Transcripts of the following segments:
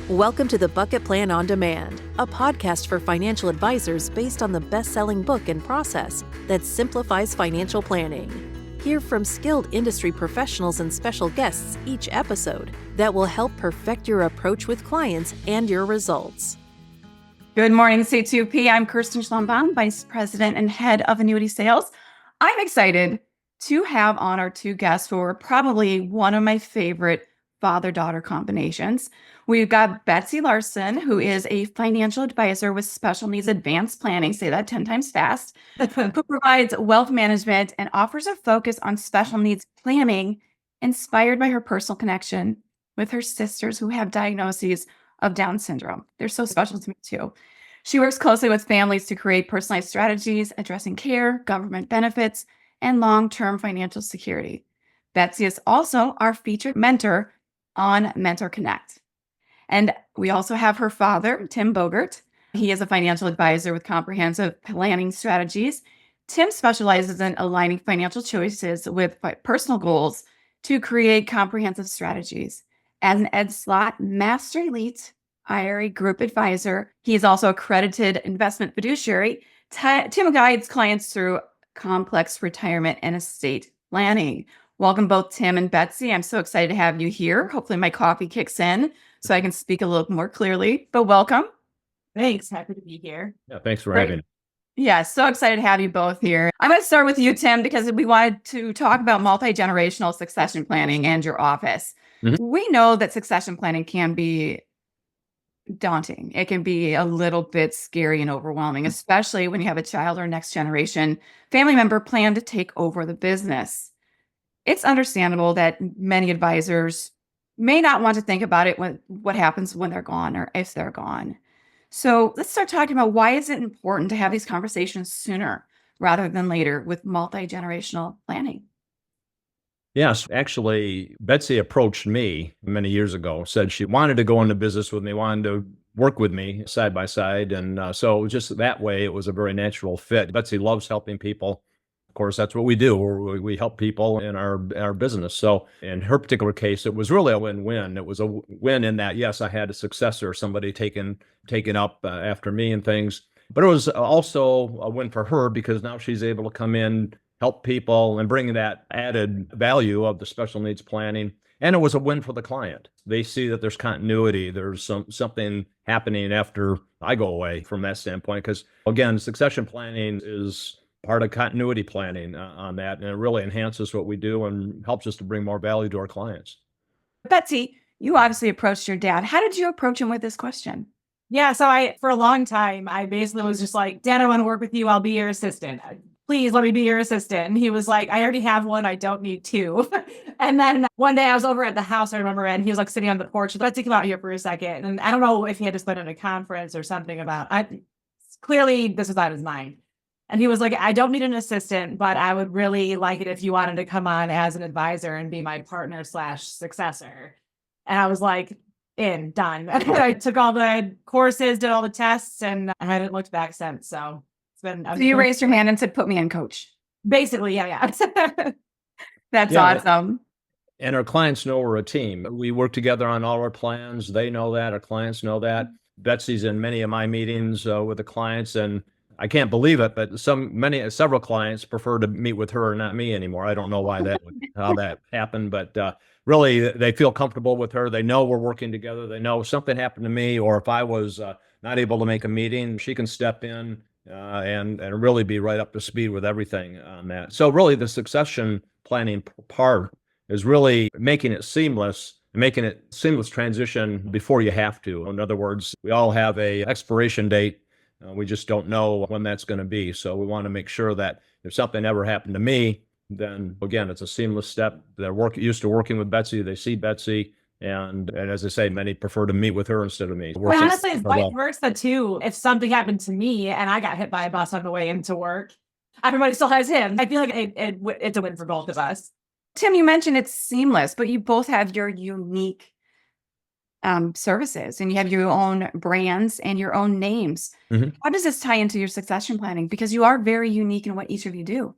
Welcome to the Bucket Plan on Demand, a podcast for financial advisors based on the best-selling book and process that simplifies financial planning. Hear from skilled industry professionals and special guests each episode that will help perfect your approach with clients and your results. Good morning, C2P. I'm Kirsten Schlumbohm, Vice President and Head of Annuity Sales. I'm excited to have on our two guests who are probably one of my favorite father-daughter combinations. We've got Betsy Larson, who is a financial advisor with special needs advanced planning, say that 10 times fast, who provides wealth management and offers a focus on special needs planning inspired by her personal connection with her sisters who have diagnoses of Down syndrome. They're so special to me too. She works closely with families to create personalized strategies addressing care, government benefits, and long-term financial security. Betsy is also our featured mentor on Mentor Connect. And we also have her father, Tim Bogart. He is a financial advisor with comprehensive planning strategies. Tim specializes in aligning financial choices with personal goals to create comprehensive strategies. As an Ed Slott Master Elite IRA Group Advisor, he is also accredited investment fiduciary. Tim guides clients through complex retirement and estate planning. Welcome both Tim and Betsy. I'm so excited to have you here. Hopefully my coffee kicks in so I can speak a little more clearly, but welcome. Thanks. Happy to be here. Yeah, thanks for having me. Yeah, so excited to have you both here. I'm going to start with you, Tim, because we wanted to talk about multi-generational succession planning and your office. We know that succession planning can be daunting. It can be a little bit scary and overwhelming, especially when you have a child or next generation family member plan to take over the business. It's understandable that many advisors may not want to think about it when what happens when they're gone or if they're gone. So let's start talking about why is it important to have these conversations sooner rather than later with multi-generational planning? Yes, actually, Betsy approached me many years ago, said she wanted to go into business with me, wanted to work with me side by side. And so just that way, it was a very natural fit. Betsy loves helping people. Of course, that's what we do. We help people in our business. So in her particular case, it was really a win-win. It was a win in that, yes, I had a successor, somebody taken up after me and things. But it was also a win for her because now she's able to come in, help people, and bring that added value of the special needs planning. And it was a win for the client. They see that there's continuity. There's something happening after I go away from that standpoint. Because again, succession planning is part of continuity planning on that. And it really enhances what we do and helps us to bring more value to our clients. Betsy, you obviously approached your dad. How did you approach him with this question? Yeah, so for a long time, I basically was just like, Dad, I want to work with you. I'll be your assistant. Please let me be your assistant. And he was like, I already have one. I don't need two. And then one day I was over at the house, I remember, and he was like sitting on the porch. Let's come out here for a second. And I don't know if he had just been at a conference or something clearly this was out of his mind. And he was like, I don't need an assistant, but I would really like it if you wanted to come on as an advisor and be my partner / successor. And I was like, done. And I took all the courses, did all the tests, and I hadn't looked back since. So it's been. So you raised your hand and said, put me in, coach. Basically, yeah. That's awesome. And our clients know we're a team. We work together on all our plans. They know that. Our clients know that. Betsy's in many of my meetings with the clients, and I can't believe it, but several clients prefer to meet with her and not me anymore. I don't know why how that happened, but really they feel comfortable with her. They know we're working together. They know if something happened to me, or if I was not able to make a meeting, she can step in and really be right up to speed with everything on that. So really the succession planning part is really making it seamless transition before you have to. In other words, we all have a expiration date. We just don't know when that's going to be. So we want to make sure that if something ever happened to me, then again, it's a seamless step. They're used to working with Betsy. They see Betsy. And as I say, many prefer to meet with her instead of me. Well, honestly, it's vice versa too. If something happened to me and I got hit by a bus on the way into work, everybody still has him. I feel like it's a win for both of us. Tim, you mentioned it's seamless, but you both have your unique services and you have your own brands and your own names. How does this tie into your succession planning? Because you are very unique in what each of you do.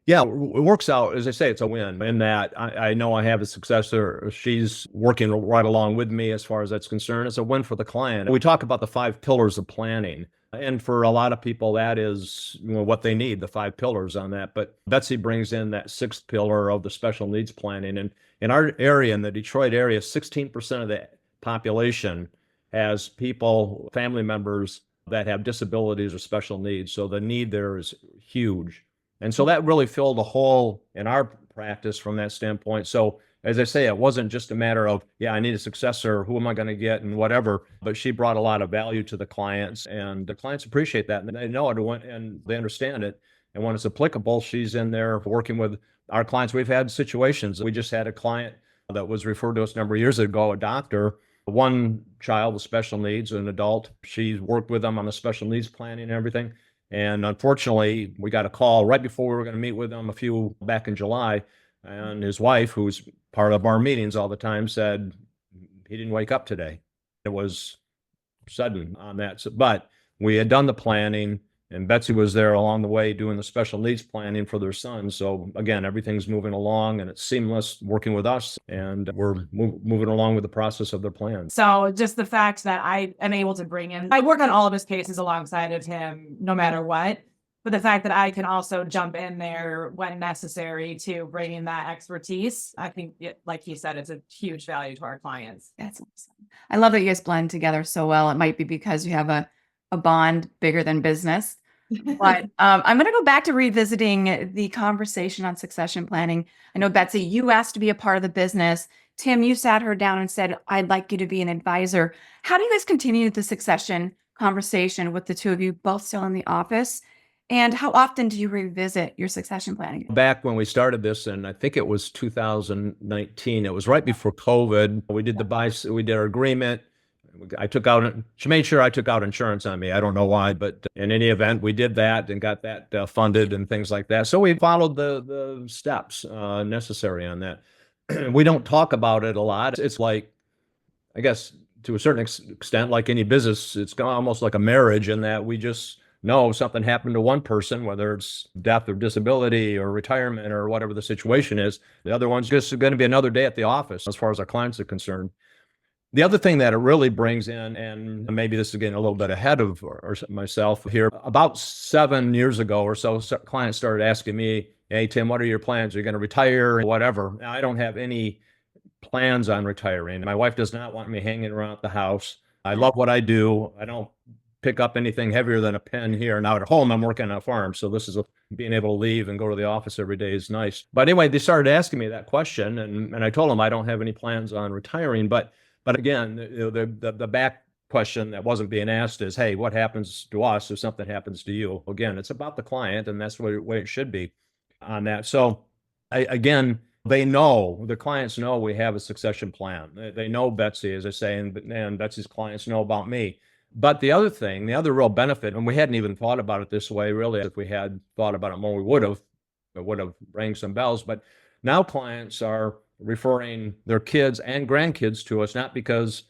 Yeah, it works out. As I say, it's a win in that I know I have a successor. She's working right along with me as far as that's concerned. It's a win for the client. We talk about the 5 pillars of planning. And for a lot of people, that is what they need, the 5 pillars on that. But Betsy brings in that 6th pillar of the special needs planning. And in our area, in the Detroit area, 16% of the population has people, family members that have disabilities or special needs. So the need there is huge. And so that really filled a hole in our practice from that standpoint. So as I say, it wasn't just a matter of, yeah, I need a successor. Who am I going to get and whatever? But she brought a lot of value to the clients, and the clients appreciate that. And they know it and they understand it. And when it's applicable, she's in there working with our clients. We've had situations. We just had a client that was referred to us a number of years ago, a doctor, one child with special needs, an adult. She's worked with them on the special needs planning and everything. And unfortunately, we got a call right before we were going to meet with him back in July. And his wife, who's part of our meetings all the time, said he didn't wake up today. It was sudden on that. But we had done the planning, and Betsy was there along the way doing the special needs planning for their son. So again, everything's moving along and it's seamless working with us, and we're moving along with the process of their plan. So just the fact that I am able to bring in, I work on all of his cases alongside of him, no matter what. But the fact that I can also jump in there when necessary to bring in that expertise, I think, like he said, it's a huge value to our clients. That's awesome. I love that you guys blend together so well. It might be because you have a bond bigger than business. But I'm going to go back to revisiting the conversation on succession planning. I know, Betsy, you asked to be a part of the business. Tim, you sat her down and said, I'd like you to be an advisor. How do you guys continue the succession conversation with the two of you both still in the office? And how often do you revisit your succession planning? Back when we started this, and I think it was 2019, it was right before COVID. We did our agreement. She made sure I took out insurance on me. I don't know why, but in any event, we did that and got that funded and things like that. So we followed the steps necessary on that. We don't talk about it a lot. It's like, I guess, to a certain extent, like any business, it's almost like a marriage in that we just know something happened to one person, whether it's death or disability or retirement or whatever the situation is. The other one's just going to be another day at the office as far as our clients are concerned. The other thing that it really brings in, and maybe this is getting a little bit ahead of myself here, about 7 years ago or so, clients started asking me, hey, Tim, what are your plans? Are you going to retire? Whatever. Now, I don't have any plans on retiring. My wife does not want me hanging around the house. I love what I do. I don't pick up anything heavier than a pen here. Now at home, I'm working on a farm. So this is being able to leave and go to the office every day is nice. But anyway, they started asking me that question. And I told them I don't have any plans on retiring. But again, the back question that wasn't being asked is, hey, what happens to us if something happens to you? Again, it's about the client, and that's the way it should be on that. So again, the clients know we have a succession plan. They know Betsy, as I say, and Betsy's clients know about me. But the other real benefit, and we hadn't even thought about it this way, really, if we had thought about it more, it would have rang some bells. But now clients are referring their kids and grandkids to us, not because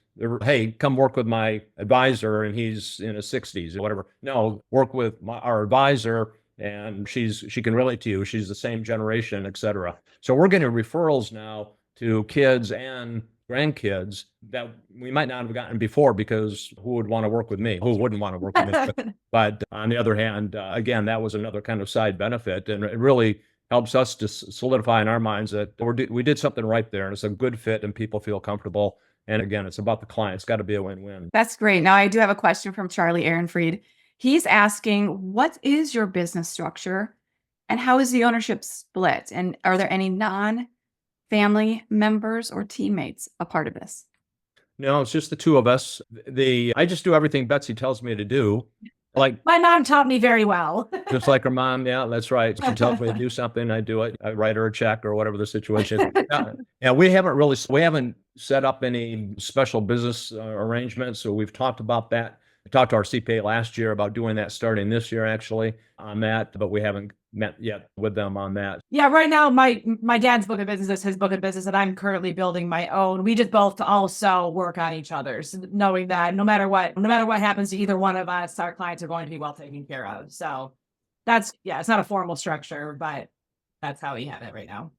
hey, come work with my advisor and he's in his 60s or whatever. No, work with our advisor and she can relate to you. She's the same generation, et cetera. So we're getting referrals now to kids and grandkids that we might not have gotten before, because who would want to work with me? Who wouldn't want to work with me? But on the other hand, again, that was another kind of side benefit, and it really helps us to solidify in our minds that we did something right there, and it's a good fit and people feel comfortable. And again, it's about the client. It's got to be a win-win. That's great. Now I do have a question from Charlie Ehrenfried. He's asking, what is your business structure and how is the ownership split? And are there any non-family members or teammates a part of this? No, it's just the two of us. I just do everything Betsy tells me to do. Like my mom taught me very well. Just like her mom. Yeah, that's right. She tells me to do something, I do it. I write her a check or whatever the situation is. Yeah, we haven't set up any special business arrangements. So we've talked about that. I talked to our CPA last year about doing that starting this year, actually, on that, but we haven't met yet with them on that. Yeah, right now my dad's book of business is his book of business, and I'm currently building my own. We just both also work on each other's, knowing that no matter what happens to either one of us, our clients are going to be well taken care of. So it's not a formal structure, but that's how we have it right now.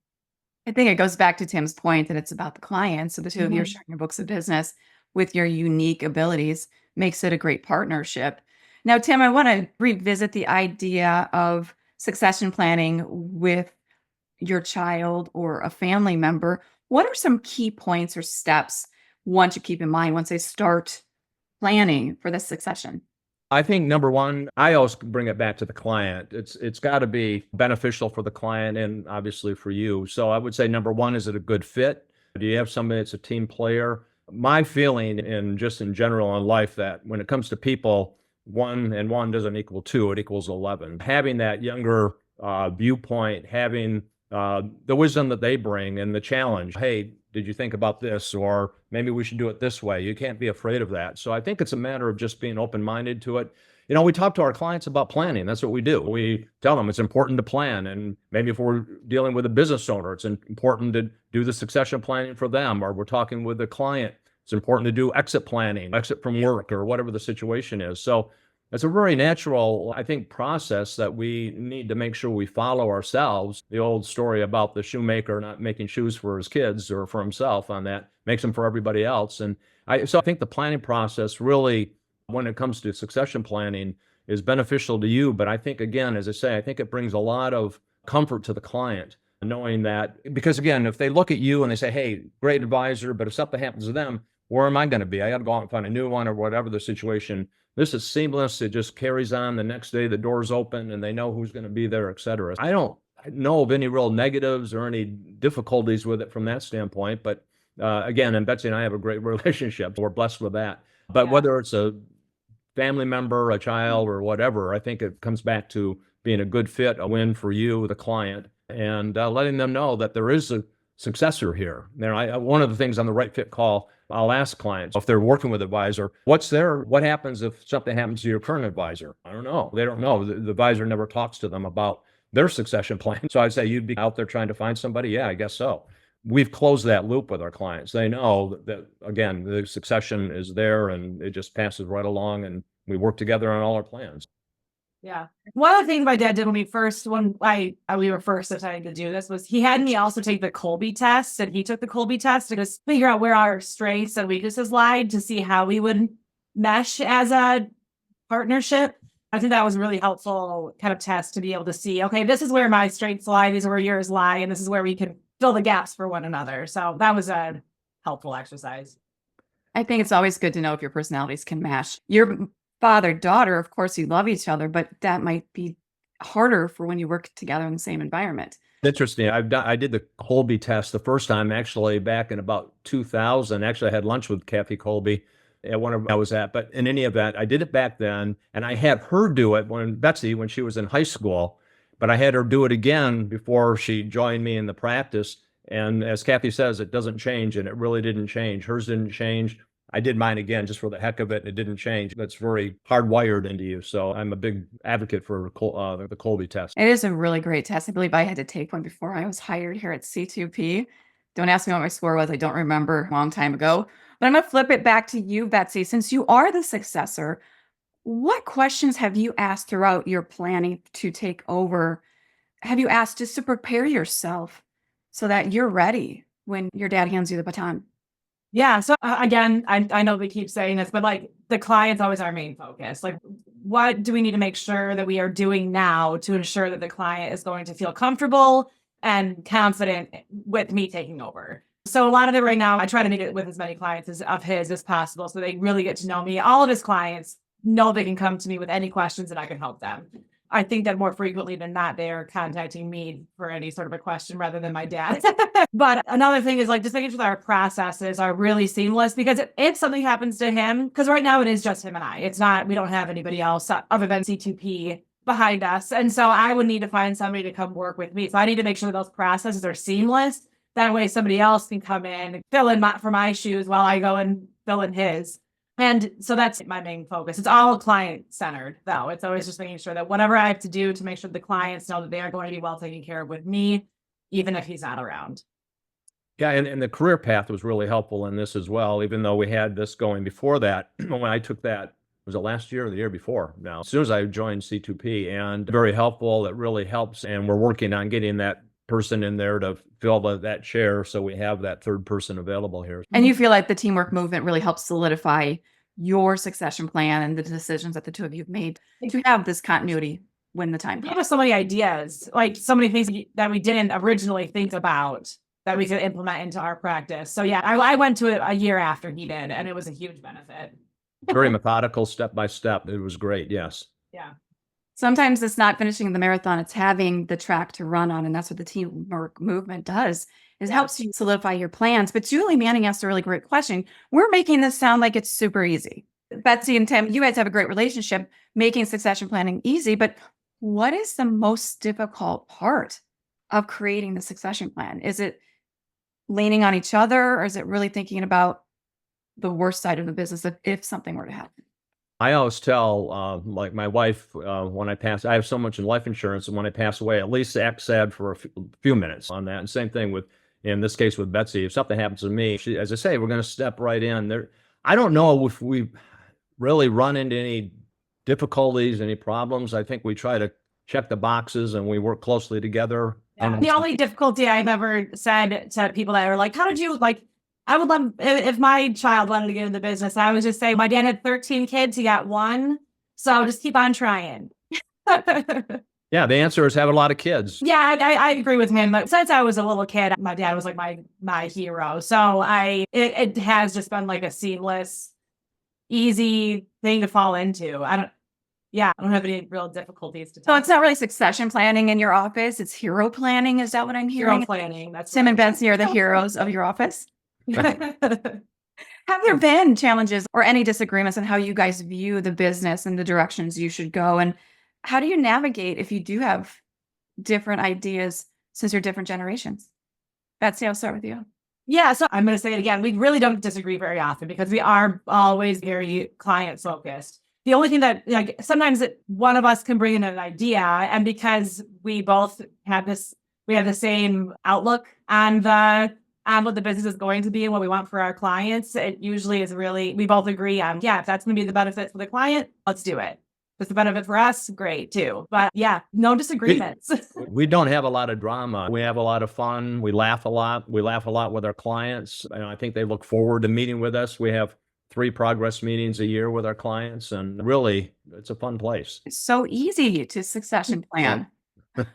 I think it goes back to Tim's point that it's about the client. So the two of you are sharing your books of business with your unique abilities makes it a great partnership. Now, Tim, I want to revisit the idea of succession planning with your child or a family member. What are some key points or steps one should keep in mind once they start planning for the succession? I think number one, I always bring it back to the client. It's got to be beneficial for the client and obviously for you. So I would say number one, is it a good fit? Do you have somebody that's a team player? My feeling in just in general in life that when it comes to people, 1 and 1 doesn't equal 2, it equals 11. Having that younger viewpoint, having the wisdom that they bring and the challenge. Hey, did you think about this? Or maybe we should do it this way. You can't be afraid of that. So I think it's a matter of just being open-minded to it. You know, we talk to our clients about planning. That's what we do. We tell them it's important to plan. And maybe if we're dealing with a business owner, it's important to do the succession planning for them. Or we're talking with a client, it's important to do exit planning, exit from work, or whatever the situation is. So it's a very natural, I think, process that we need to make sure we follow ourselves. The old story about the shoemaker not making shoes for his kids or for himself on that makes them for everybody else. And so I think the planning process really, when it comes to succession planning, is beneficial to you. But I think, again, as I say, I think it brings a lot of comfort to the client, knowing that, because again, if they look at you and they say, hey, great advisor, but if something happens to them, where am I going to be? I got to go out and find a new one or whatever the situation. This is seamless. It just carries on. The next day, the door's open and they know who's going to be there, et cetera. I don't know of any real negatives or any difficulties with it from that standpoint. But again, and Betsy and I have a great relationship. We're blessed with that. But whether it's a family member, a child, or whatever, I think it comes back to being a good fit, a win for you, the client, and letting them know that there is a successor here. Now, one of the things on the right fit call, I'll ask clients if they're working with an advisor, what happens if something happens to your current advisor? I don't know. They don't know. The advisor never talks to them about their succession plan. So I'd say, you'd be out there trying to find somebody? Yeah, I guess so. We've closed that loop with our clients. They know that again, the succession is there and it just passes right along, and we work together on all our plans. Yeah. One of the things my dad did when we were first deciding to do this was he had me also take the Colby test, and he took the Colby test to just figure out where our strengths and weaknesses lied to see how we would mesh as a partnership. I think that was a really helpful kind of test to be able to see, okay, this is where my strengths lie, these are where yours lie, and this is where we can fill the gaps for one another. So that was a helpful exercise. I think it's always good to know if your personalities can mesh. Your father-daughter, of course, you love each other, but that might be harder for when you work together in the same environment. Interesting. I did the Colby test the first time, actually, back in about 2000. Actually, I had lunch with Kathy Colby at one of I was at. But in any event, I did it back then, and I had her do it when she was in high school. But I had her do it again before she joined me in the practice. And as Kathy says, it doesn't change, and it really didn't change. Hers didn't change. I did mine again just for the heck of it, and it didn't change. That's very hardwired into you. So I'm a big advocate for the Colby test. It is a really great test. I believe I had to take one before I was hired here at C2P. Don't ask me what my score was. I don't remember, a long time ago. But I'm going to flip it back to you, Betsy. Since you are the successor, what questions have you asked throughout your planning to take over? Have you asked just to prepare yourself so that you're ready when your dad hands you the baton? Yeah. So again, I know we keep saying this, but like the client's always our main focus. Like, what do we need to make sure that we are doing now to ensure that the client is going to feel comfortable and confident with me taking over? So a lot of it right now, I try to make it with as many clients as possible, so they really get to know me. All of his clients know they can come to me with any questions and I can help them. I think that more frequently than not, they are contacting me for any sort of a question rather than my dad. But another thing is like just making sure that our processes are really seamless, because if something happens to him, because right now it is just him and I, we don't have anybody else other than C2P behind us. And so I would need to find somebody to come work with me. So I need to make sure those processes are seamless. That way somebody else can come in and fill in for my shoes while I go and fill in his. And so that's my main focus. It's all client centered, though. It's always just making sure that whatever I have to do to make sure the clients know that they are going to be well taken care of with me, even if he's not around. Yeah, and the career path was really helpful in this as well, even though we had this going before that. When I took that, was it last year or the year before now? As soon as I joined C2P, and very helpful, it really helps. And we're working on getting that person in there to fill that chair. So we have that third person available here. And you feel like the teamwork movement really helps solidify your succession plan and the decisions that the two of you have made to have this continuity when the time Gave comes. us so many ideas, like so many things that we didn't originally think about that we could implement into our practice. So yeah, I went to it a year after he did, and it was a huge benefit. Very methodical, step by step. It was great. Yes. Yeah. Sometimes it's not finishing the marathon, it's having the track to run on. And that's what the teamwork movement does, is helps you solidify your plans. But Julie Manning asked a really great question. We're making this sound like it's super easy. Betsy and Tim, you guys have a great relationship, making succession planning easy. But what is the most difficult part of creating the succession plan? Is it leaning on each other, or is it really thinking about the worst side of the business if something were to happen? I always tell, like my wife, when I pass, I have so much in life insurance, and when I pass away, at least act sad for a few minutes on that. And same thing in this case with Betsy. If something happens to me, as I say, we're going to step right in there. I don't know if we really run into any difficulties, any problems. I think we try to check the boxes and we work closely together. Yeah. The only difficulty I've ever said to people that are like, how did you I would love if my child wanted to get into the business, I would just say my dad had 13 kids, he got one. So just keep on trying. Yeah, the answer is have a lot of kids. Yeah, I agree with him. But since I was a little kid, my dad was like my hero. So it has just been like a seamless, easy thing to fall into. I don't have any real difficulties to So tell. it's not really succession planning in your office, it's hero planning. Is that what I'm hearing? Hero planning. That's Tim and right. Betsy are the heroes of your office. Have there been challenges or any disagreements on how you guys view the business and the directions you should go? And how do you navigate if you do have different ideas since you're different generations? Betsy, I'll start with you. Yeah, so I'm going to say it again. We really don't disagree very often because we are always very client focused. The only thing that sometimes one of us can bring in an idea, and because we both have we have the same outlook on what the business is going to be and what we want for our clients. It usually is we both agree on, if that's going to be the benefit for the client, let's do it. If it's the benefit for us, great too. But yeah, no disagreements. We don't have a lot of drama. We have a lot of fun. We laugh a lot. We laugh a lot with our clients. And I think they look forward to meeting with us. We have 3 progress meetings a year with our clients. And really, it's a fun place. It's so easy to succession plan. The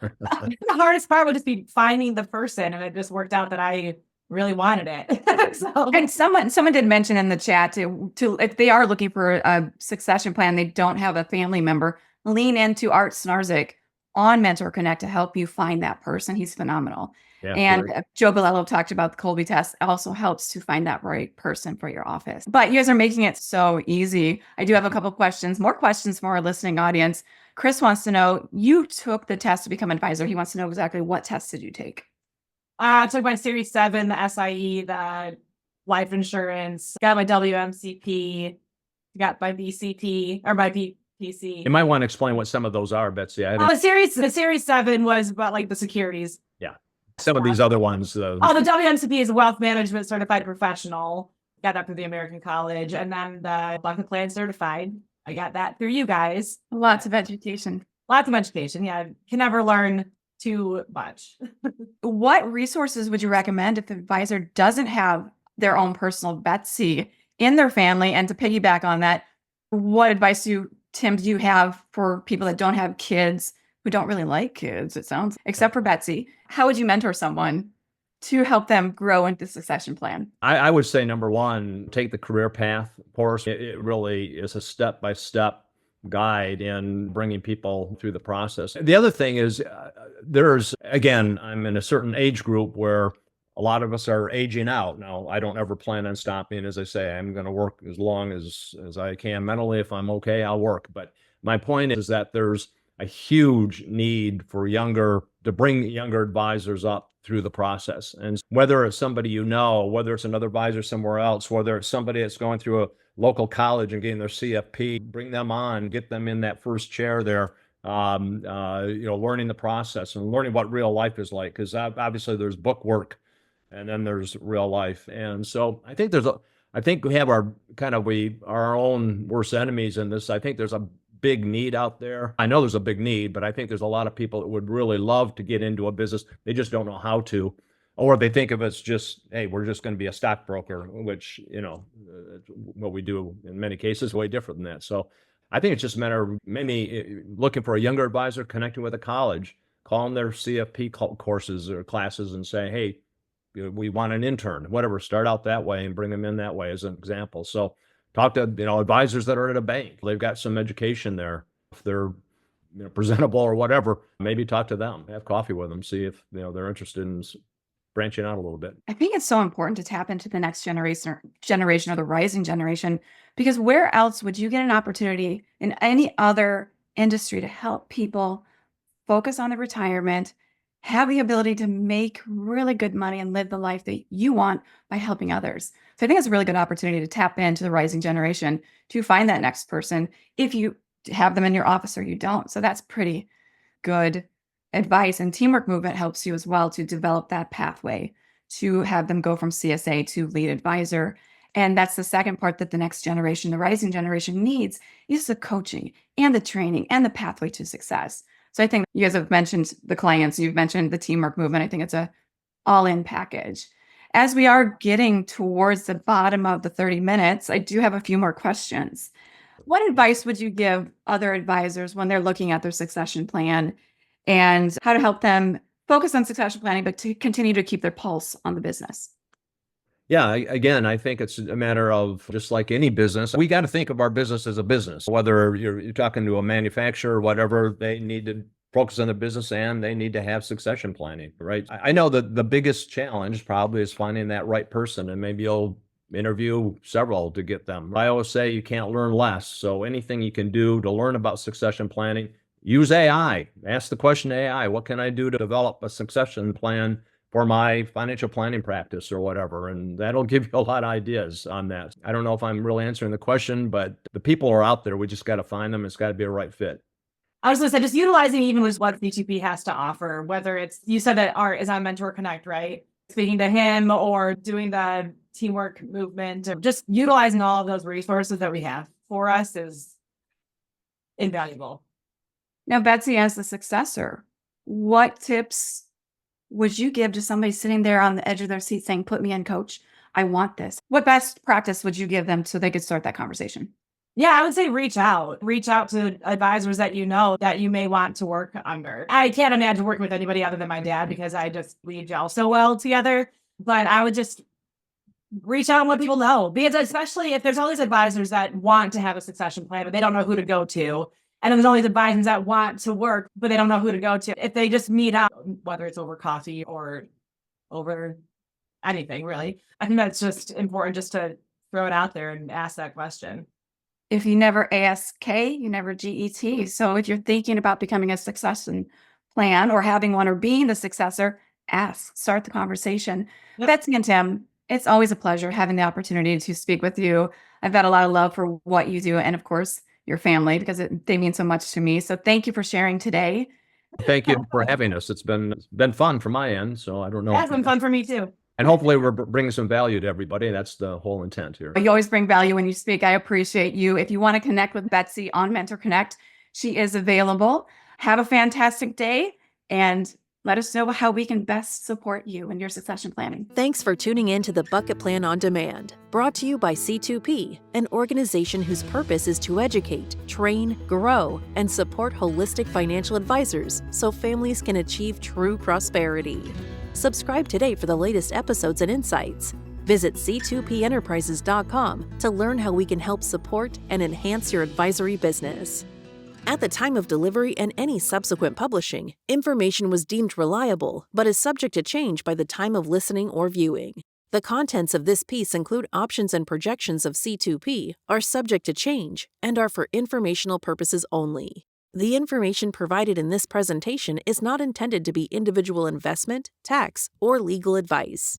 hardest part would just be finding the person. And it just worked out that I really wanted it. So. And someone did mention in the chat to if they are looking for a succession plan, they don't have a family member, lean into Art Snarzik on Mentor Connect to help you find that person. He's phenomenal. Yeah, and sure. Joe Bilello talked about the Colby test. It also helps to find that right person for your office. But you guys are making it so easy. I do have a couple questions, more questions from our listening audience. Chris wants to know, you took the test to become an advisor. He wants to know exactly what test did you take? I took my Series 7, the SIE, the life insurance, got my WMCP, got my BCP, or my PC. You might want to explain what some of those are, Betsy. The Series 7 was about the securities. Yeah. Some of these other ones. The WMCP is Wealth Management Certified Professional. Got that through the American College. And then the Bucket Plan Certified. I got that through you guys. Lots of education. Lots of education. Yeah. Can never learn too much. What resources would you recommend if the advisor doesn't have their own personal Betsy in their family? And to piggyback on that, what advice Tim, do you have for people that don't have kids, who don't really like kids, it sounds, except for Betsy? How would you mentor someone to help them grow into the succession plan? I would say, number one, take the career path course. It really is a step-by-step guide in bringing people through the process. The other thing is again, I'm in a certain age group where a lot of us are aging out. Now, I don't ever plan on stopping. As I say, I'm going to work as long as I can mentally. If I'm okay, I'll work. But my point is that there's a huge need for to bring younger advisors up through the process. And whether it's somebody whether it's another advisor somewhere else, whether it's somebody that's going through a local college and getting their CFP, bring them on, get them in that first chair there, learning the process and learning what real life is like. Because obviously there's book work and then there's real life. And so I think we have our own worst enemies in this. I think there's a big need out there. I know there's a big need, but I think there's a lot of people that would really love to get into a business. They just don't know how to. Or they think of it as just, hey, we're just going to be a stockbroker, which, what we do in many cases is way different than that. So I think it's just a matter of maybe looking for a younger advisor, connecting with a college, calling their CFP courses or classes and say, hey, we want an intern, whatever, start out that way and bring them in that way as an example. So talk to, advisors that are at a bank. They've got some education there. If they're presentable or whatever, maybe talk to them, have coffee with them, see if they're interested in branching out a little bit. I think it's so important to tap into the next generation or the rising generation, because where else would you get an opportunity in any other industry to help people focus on their retirement, have the ability to make really good money and live the life that you want by helping others? So I think it's a really good opportunity to tap into the rising generation to find that next person if you have them in your office or you don't. So that's pretty good advice. And teamwork movement helps you as well to develop that pathway to have them go from CSA to lead advisor. And that's the second part that the next generation, the rising generation, needs, is the coaching and the training and the pathway to success. So I think you guys have mentioned the clients, you've mentioned the teamwork movement. I think it's a all-in package. As we are getting towards the bottom of the 30 minutes, I do have a few more questions. What advice would you give other advisors when they're looking at their succession plan and how to help them focus on succession planning, but to continue to keep their pulse on the business? Yeah, again, I think it's a matter of just like any business, we got to think of our business as a business. Whether you're talking to a manufacturer or whatever, they need to focus on the business and they need to have succession planning, right? I know that the biggest challenge probably is finding that right person, and maybe you'll interview several to get them. I always say you can't learn less. So anything you can do to learn about succession planning, use AI. Ask the question to AI, what can I do to develop a succession plan for my financial planning practice or whatever? And that'll give you a lot of ideas on that. I don't know if I'm really answering the question, but the people are out there. We just got to find them. It's got to be a right fit. I was going to say, just utilizing even with what CHFC has to offer, whether it's, you said that Art is on Mentor Connect, right? Speaking to him or doing the teamwork movement, or just utilizing all of those resources that we have for us is invaluable. Now, Betsy, as the successor, what tips would you give to somebody sitting there on the edge of their seat saying, put me in, coach, I want this? What best practice would you give them so they could start that conversation? Yeah, I would say reach out to advisors that you know that you may want to work under. I can't imagine working with anybody other than my dad because we gel so well together, but I would just reach out and let people know, because especially if there's all these advisors that want to have a succession plan, but they don't know who to go to. And then there's all these advisors that want to work, but they don't know who to go to. If they just meet up, whether it's over coffee or over anything, really, I think that's just important just to throw it out there and ask that question. If you never ask, you never GET. So if you're thinking about becoming a succession plan or having one or being the successor, ask, start the conversation. Yep. Betsy and Tim, it's always a pleasure having the opportunity to speak with you. I've got a lot of love for what you do and, of course, your family, because they mean so much to me. So thank you for sharing today. Thank you for having us. It's been fun from my end. So I don't know. It's been fun for me too. And hopefully we're bringing some value to everybody. That's the whole intent here. You always bring value when you speak. I appreciate you. If you want to connect with Betsy on Mentor Connect, she is available. Have a fantastic day and let us know how we can best support you in your succession planning. Thanks for tuning in to the Bucket Plan on Demand, brought to you by C2P, an organization whose purpose is to educate, train, grow, and support holistic financial advisors so families can achieve true prosperity. Subscribe today for the latest episodes and insights. Visit c2penterprises.com to learn how we can help support and enhance your advisory business. At the time of delivery and any subsequent publishing, information was deemed reliable, but is subject to change by the time of listening or viewing. The contents of this piece include options and projections of C2P, are subject to change, and are for informational purposes only. The information provided in this presentation is not intended to be individual investment, tax, or legal advice.